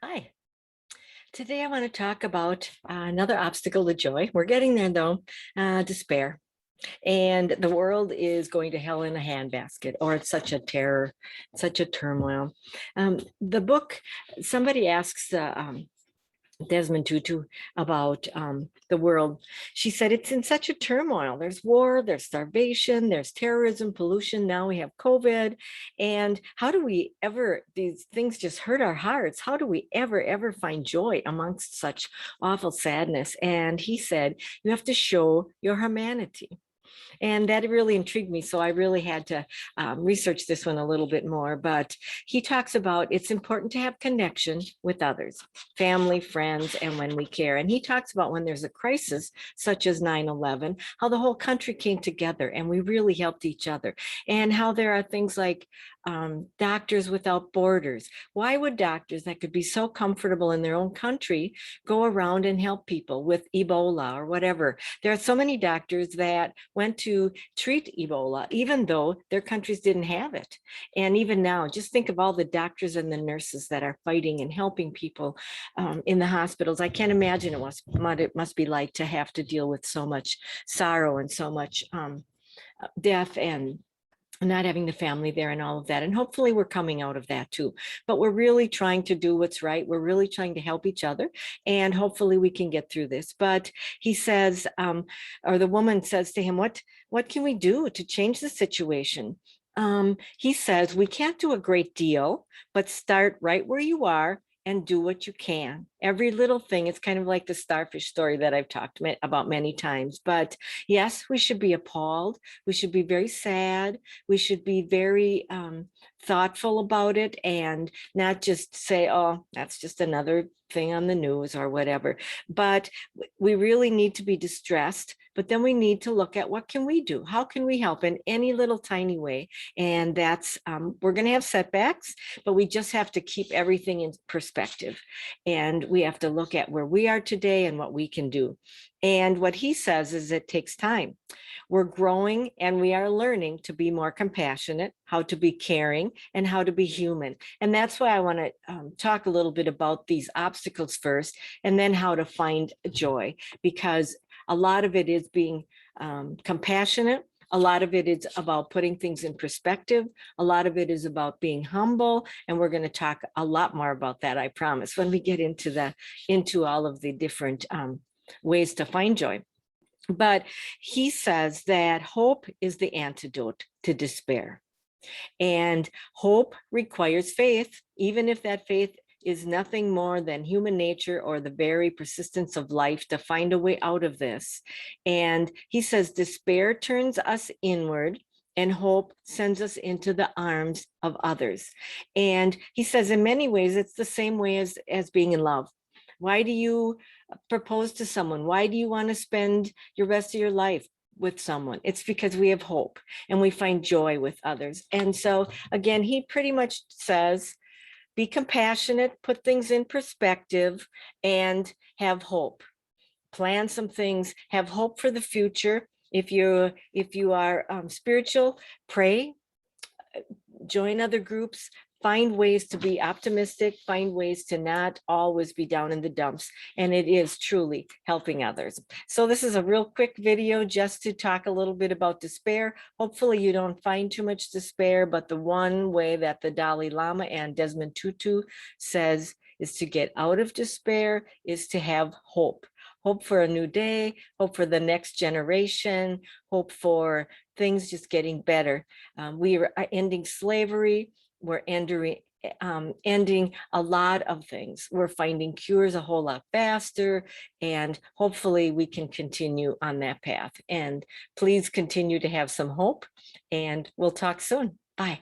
Hi. Today I want to talk about another obstacle to joy. We're getting there though, despair. And the world is going to hell in a handbasket, or it's such a terror, such a turmoil. The book, somebody asks Desmond Tutu about the world. She said it's in such a turmoil. There's war, there's starvation, there's terrorism, pollution. Now we have COVID. And how do we ever, these things just hurt our hearts. How do we ever find joy amongst such awful sadness? And he said, you have to show your humanity. And that really intrigued me. So I really had to research this one a little bit more. But he talks about it's important to have connection with others, family, friends, and when we care. And he talks about when there's a crisis, such as 9/11, how the whole country came together and we really helped each other. And how there are things like Doctors Without Borders. Why would doctors that could be so comfortable in their own country go around and help people with Ebola or whatever? There are so many doctors that went to treat Ebola, even though their countries didn't have it. And even now, just think of all the doctors and the nurses that are fighting and helping people in the hospitals. I can't imagine what it must be like to have to deal with so much sorrow and so much death and not having the family there and all of that. And hopefully we're coming out of that too. But we're really trying to do what's right. We're really trying to help each other. And hopefully we can get through this. But he says, or the woman says to him, what can we do to change the situation? He says, we can't do a great deal, but start right where you are and do what you can. Every little thing, it's kind of like the starfish story that I've talked about many times. But yes, we should be appalled. We should be very sad. We should be very thoughtful about it and not just say, oh, that's just another thing on the news or whatever. But we really need to be distressed, but then we need to look at what can we do? How can we help in any little tiny way? And that's, we're going to have setbacks, but we just have to keep everything in perspective. And we have to look at where we are today and what we can do. And what he says is it takes time. We're growing and we are learning to be more compassionate, how to be caring, and how to be human. And that's why I want to talk a little bit about these obstacles first, and then how to find joy, because a lot of it is being compassionate. A lot of it is about putting things in perspective. A lot of it is about being humble. And we're going to talk a lot more about that, I promise, when we get into all of the different ways to find joy. But he says that hope is the antidote to despair. And hope requires faith, even if that faith is nothing more than human nature or the very persistence of life to find a way out of this. And he says despair turns us inward and hope sends us into the arms of others. And he says in many ways, it's the same way as being in love. Why do you propose to someone? Why do you want to spend your rest of your life with someone? It's because we have hope and we find joy with others. And so again, he pretty much says, be compassionate, put things in perspective, and have hope. Plan some things, have hope for the future. If you are spiritual, pray, join other groups, find ways to be optimistic, find ways to not always be down in the dumps. And it is truly helping others. So this is a real quick video just to talk a little bit about despair. Hopefully you don't find too much despair, but the one way that the Dalai Lama and Desmond Tutu says is to get out of despair is to have hope. Hope for a new day, hope for the next generation, hope for things just getting better. We are ending slavery. We're ending a lot of things. We're finding cures a whole lot faster, and hopefully we can continue on that path. And please continue to have some hope, and we'll talk soon. Bye.